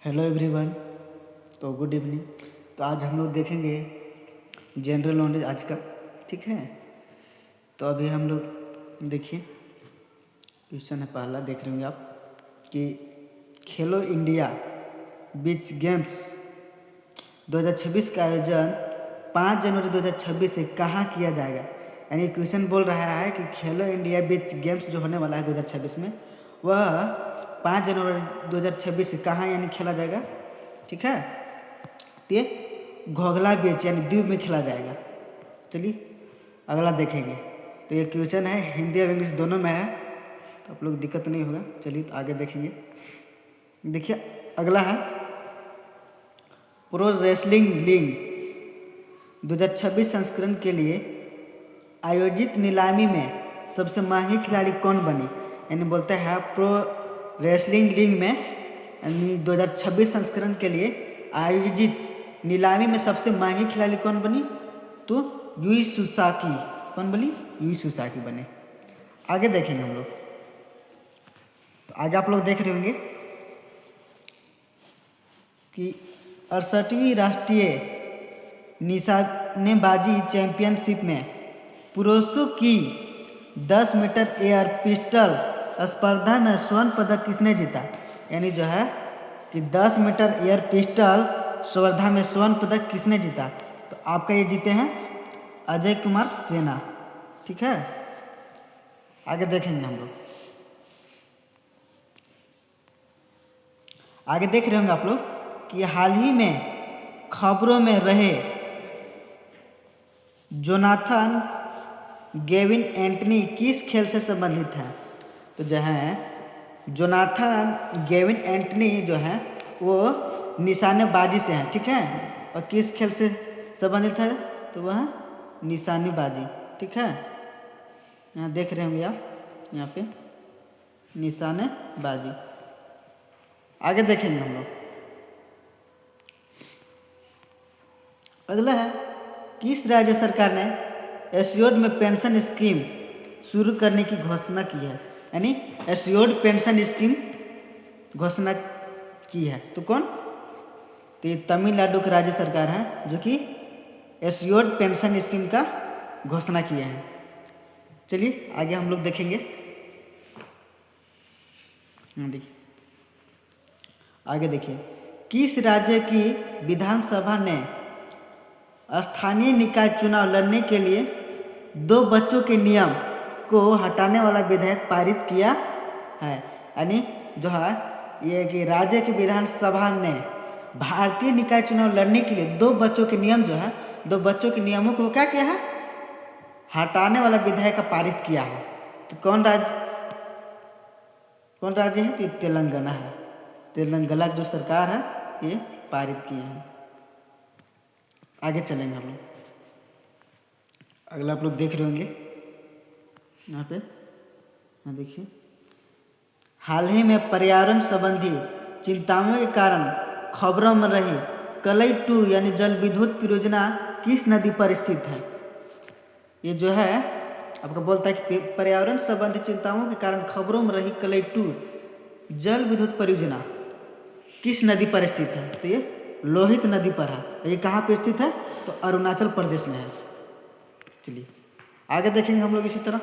Hello everyone. तो good evening. तो आज हम लोग देखेंगे जनरल नॉलेज आज का, ठीक है। तो अभी हम लोग देखिए क्वेश्चन है पहला, देख रहे होंगे आप कि खेलो इंडिया बीच गेम्स 2026 का आयोजन 5 जनवरी 2026 से कहाँ किया जाएगा। यानी क्वेश्चन बोल रहा है कि खेलो इंडिया बीच गेम्स जो होने वाला है 2026 में, वह 5 जनवरी 2026 से कहाँ यानी खेला जाएगा, ठीक है। तो ये घोघला बीच यानी द्वीप में खेला जाएगा। चलिए अगला देखेंगे। तो ये क्वेश्चन है हिंदी और इंग्लिश दोनों में है, तो आप लोग दिक्कत नहीं होगा। चलिए तो आगे देखेंगे। देखिए अगला है प्रो रेसलिंग लीग 2026 संस्करण के लिए आयोजित नीलामी में सबसे महंगी खिलाड़ी कौन बनी। यानी बोलते हैं प्रो रेसलिंग लीग में यानी 2026 संस्करण के लिए आयोजित नीलामी में सबसे महंगी खिलाड़ी कौन बनी, तो यूई सुसाकी। कौन बनी? यूई सुसाकी बने। आगे देखेंगे हम लोग। तो आगे आप लोग देख रहे होंगे कि 68वीं राष्ट्रीय निशानेबाजी चैंपियनशिप में पुरुषों की 10 मीटर एयर पिस्टल स्पर्धा में स्वर्ण पदक किसने जीता। यानी जो है कि 10 मीटर एयर पिस्टल स्पर्धा में स्वर्ण पदक किसने जीता, तो आपका ये जीते हैं अजय कुमार सेना, ठीक है। आगे देखेंगे हम लोग। आगे देख रहे होंगे आप लोग कि हाल ही में खबरों में रहे जोनाथन गेविन एंटनी किस खेल से संबंधित है। तो जो है जोनाथन गेविन एंटनी जो है वो निशानेबाजी से हैं, ठीक है। और किस खेल से संबंधित है, तो वह निशानेबाजी, ठीक है। यहाँ देख रहे होंगे आप, यहाँ पे निशानेबाजी। आगे देखेंगे हम लोग। अगला है किस राज्य सरकार ने एश्योर्ड में पेंशन स्कीम शुरू करने की घोषणा की है। यानी एश्योर्ड पेंशन स्कीम घोषणा की है, तो कौन, तो ये तमिलनाडु की राज्य सरकार है जो कि एश्योर्ड पेंशन स्कीम का घोषणा किए हैं। चलिए आगे हम लोग देखेंगे। देखिए आगे देखिए, किस राज्य की विधानसभा ने स्थानीय निकाय चुनाव लड़ने के लिए 2 बच्चों के नियम को हटाने वाला विधेयक पारित किया है। यानी जो है ये कि राज्य की विधानसभा ने भारतीय निकाय चुनाव लड़ने के लिए 2 बच्चों के नियम जो है, 2 बच्चों के नियमों को क्या किया है, हटाने वाला विधेयक पारित किया है। तो कौन राज्य है, तो तेलंगाना है। तेलंगाना जो सरकार है ये पारित किए हैं। आगे चलेंगे हम लोग। अगला आप लोग देख रहे होंगे यहाँ पे, यहाँ देखिए, हाल ही में पर्यावरण संबंधी चिंताओं के कारण खबरों में रही कलई 2 यानी जल विद्युत परियोजना किस नदी पर स्थित है। ये जो है आपको बोलता है कि पर्यावरण संबंधी चिंताओं के कारण खबरों में रही कलई 2 जल विद्युत परियोजना किस नदी पर स्थित है, तो ये लोहित नदी पर है। ये कहाँ पे स्थित है, तो अरुणाचल प्रदेश में है। चलिए आगे देखेंगे हम लोग इसी तरह।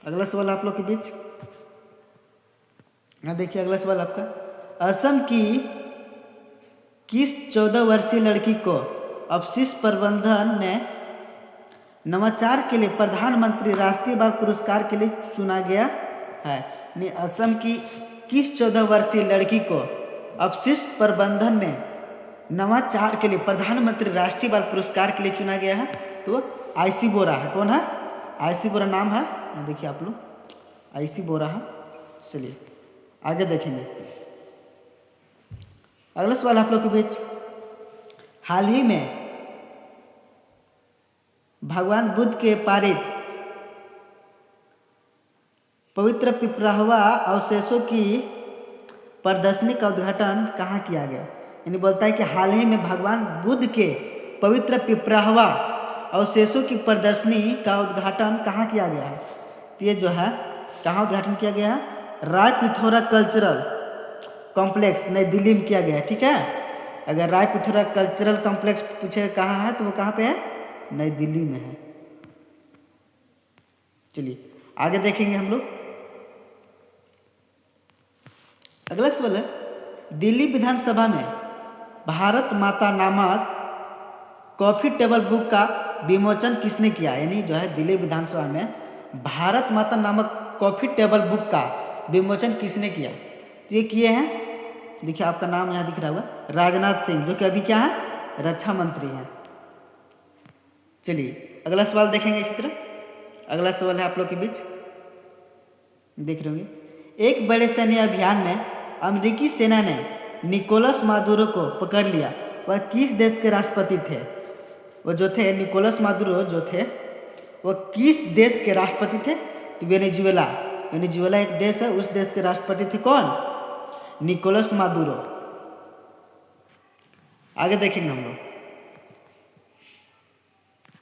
अगला सवाल आप लोग के बीच, यहाँ देखिए अगला सवाल आपका, असम की किस 14 वर्षीय लड़की को अपशिष्ट प्रबंधन ने नवाचार के लिए प्रधानमंत्री राष्ट्रीय बाल पुरस्कार के लिए चुना गया है। यानी असम की किस 14 वर्षीय लड़की को अपशिष्ट प्रबंधन में नवाचार के लिए प्रधानमंत्री राष्ट्रीय बाल पुरस्कार के लिए चुना गया है, तो आईसी बोरा है। कौन है? आईसी बोरा नाम है, देखिए आप लोग, आईसी बोरा है। चलिए आगे देखेंगे। अगला सवाल आप लोग के बीच, हाल ही में भगवान बुद्ध के पारित पवित्र पिपराहवा अवशेषों की प्रदर्शनी का उद्घाटन कहाँ किया गया। यानी बोलता है कि हाल ही में भगवान बुद्ध के पवित्र पिपराहवा अवशेषों की प्रदर्शनी का उद्घाटन कहाँ किया गया है। तो ये जो है कहाँ उद्घाटन किया गया है, राय पिथौरा कल्चरल कॉम्प्लेक्स नई दिल्ली में किया गया है, ठीक है। अगर राय पिथौरा कल्चरल कॉम्प्लेक्स पूछे कहाँ है तो वो कहाँ पे है, नई दिल्ली में है। चलिए आगे देखेंगे हम लोग। अगला सवाल है, दिल्ली विधानसभा में भारत माता नामक कॉफी टेबल बुक का विमोचन किसने किया, यानी जो है दिल्ली विधानसभा में भारत माता नामक कॉफी टेबल बुक का विमोचन किसने किया, तो ये किए हैं, देखिए आपका नाम यहाँ दिख रहा होगा, राजनाथ सिंह, जो कि अभी क्या है, रक्षा मंत्री हैं। चलिए अगला सवाल देखेंगे इसी तरह। अगला सवाल है आप लोग के बीच, देख रहे होंगे, एक बड़े सैन्य अभियान में अमेरिकी सेना ने निकोलस मादुरो को पकड़ लिया, वह किस देश के राष्ट्रपति थे, वो जो थे निकोलस मादुरो जो थे वो किस देश के राष्ट्रपति थे, तो वेनेजुएला, वेनेजुएला एक देश है, उस देश के राष्ट्रपति थे कौन, निकोलस मादुरो। आगे देखेंगे हम लोग,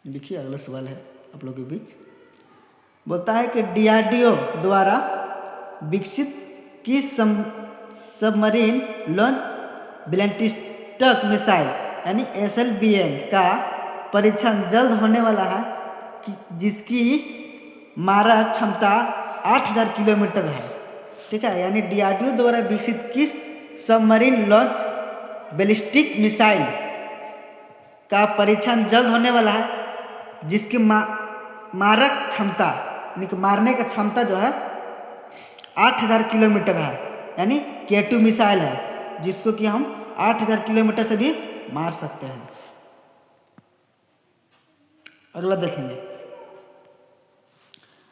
देखिए अगला सवाल है आप लोगों के बीच, बोलता है कि डीआरडीओ द्वारा विकसित किस सबमरीन लॉन्च बैलिस्टिक मिसाइल यानी SLBM का परीक्षण जल्द होने वाला है, जिसकी मारक क्षमता 8000 किलोमीटर है, ठीक है। यानी डीआरडीओ द्वारा विकसित किस सबमरीन लॉन्च बैलिस्टिक मिसाइल का परीक्षण जल्द होने वाला है, जिसकी मारक क्षमता यानी कि मारने का क्षमता जो है 8000 किलोमीटर है, यानी K2 मिसाइल है, जिसको कि हम 8000 किलोमीटर से भी मार सकते हैं। अगला देखेंगे,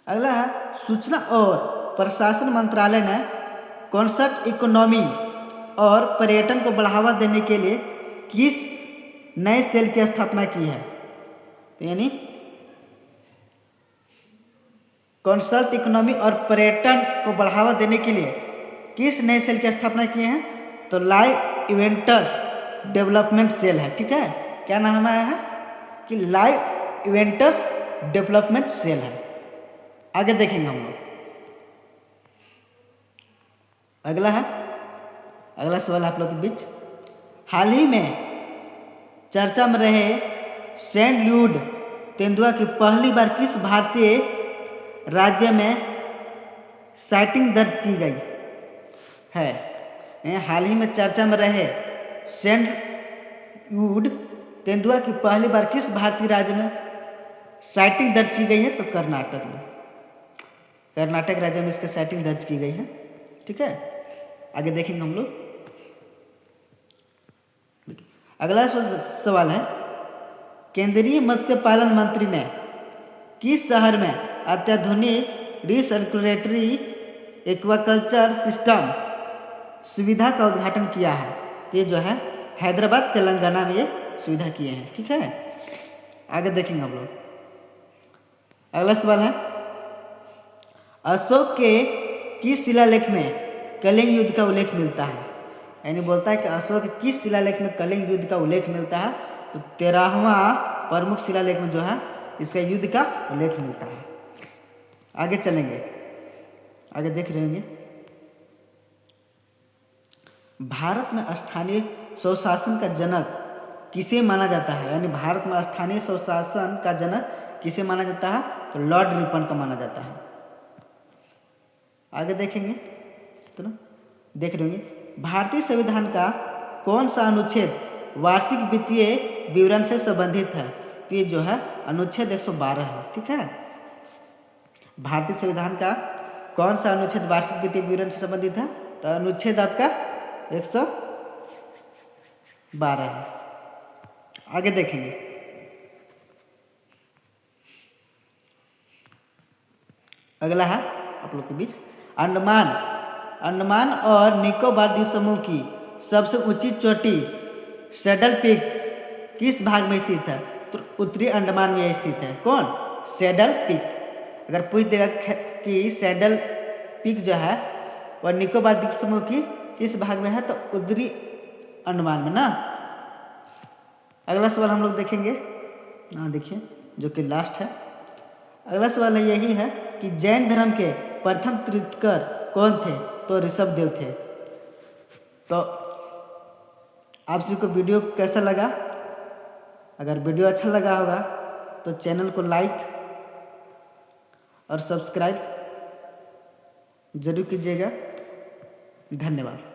अगला है, सूचना और प्रशासन मंत्रालय ने कॉन्सर्ट इकोनॉमी और पर्यटन को बढ़ावा देने के लिए किस नए सेल की स्थापना की है, तो यानी कॉन्सर्ट इकोनॉमी और पर्यटन को बढ़ावा देने के लिए किस नए सेल की स्थापना किए हैं, तो लाइव इवेंट्स डेवलपमेंट सेल है, ठीक है। क्या नाम है कि लाइव इवेंट्स डेवलपमेंट सेल है। आगे देखेंगे हम लोग। अगला है, अगला सवाल आप लोग के बीच, हाल ही में चर्चा में रहे सैंड ड्यून तेंदुआ की पहली बार किस भारतीय राज्य में साइटिंग दर्ज की गई है। हाल ही में चर्चा में रहे सैंड ड्यून तेंदुआ की पहली बार किस भारतीय राज्य में साइटिंग दर्ज की गई है, तो कर्नाटक में, कर्नाटक राज्य में इसकी साइटिंग दर्ज की गई है, ठीक है। आगे देखेंगे हम लोग। अगला सवाल है, केंद्रीय मत्स्य पालन मंत्री ने किस शहर में अत्याधुनिक रिसर्कुलेटरी एक्वाकल्चर सिस्टम सुविधा का उद्घाटन किया है, तो ये जो है हैदराबाद तेलंगाना में ये सुविधा किए हैं, ठीक है। आगे देखेंगे हम लोग। अगला सवाल है, अशोक के किस शिलालेख में कलिंग युद्ध का उल्लेख मिलता है, यानी बोलता है कि अशोक के किस शिलालेख में कलिंग युद्ध का उल्लेख मिलता है, तो 13वां प्रमुख शिलालेख में जो है इसका युद्ध का उल्लेख मिलता है। आगे चलेंगे, आगे देख रहे होंगे, भारत में स्थानीय स्वशासन का जनक किसे माना जाता है, यानी भारत में स्थानीय स्वशासन का जनक किसे माना जाता है, तो लॉर्ड रिपन का माना जाता है। आगे देखेंगे, तो देख रहे होंगे, भारतीय संविधान का कौन सा अनुच्छेद वार्षिक वित्तीय विवरण से संबंधित है, तो ये जो है अनुच्छेद 112 है, ठीक है। भारतीय संविधान का कौन सा अनुच्छेद वार्षिक वित्तीय विवरण से संबंधित है, तो अनुच्छेद आपका 112 है। आगे देखेंगे, अगला है आप लोग के बीच, अंडमान और निकोबार द्वीप समूह की सबसे ऊंची चोटी सैडल पीक किस भाग में स्थित है, तो उत्तरी अंडमान में स्थित है। कौन, सैडल पीक। अगर पूछ देगा कि सैडल पीक जो है वह निकोबार द्वीप समूह की किस भाग में है, तो उत्तरी अंडमान में ना। अगला सवाल हम लोग देखेंगे, हाँ देखिए, जो कि लास्ट है। अगला सवाल है यही है कि जैन धर्म के प्रथम तीर्थंकर कौन थे, तो ऋषभदेव थे। तो आप सभी को वीडियो कैसा लगा? अगर वीडियो अच्छा लगा होगा तो चैनल को लाइक और सब्सक्राइब जरूर कीजिएगा। धन्यवाद।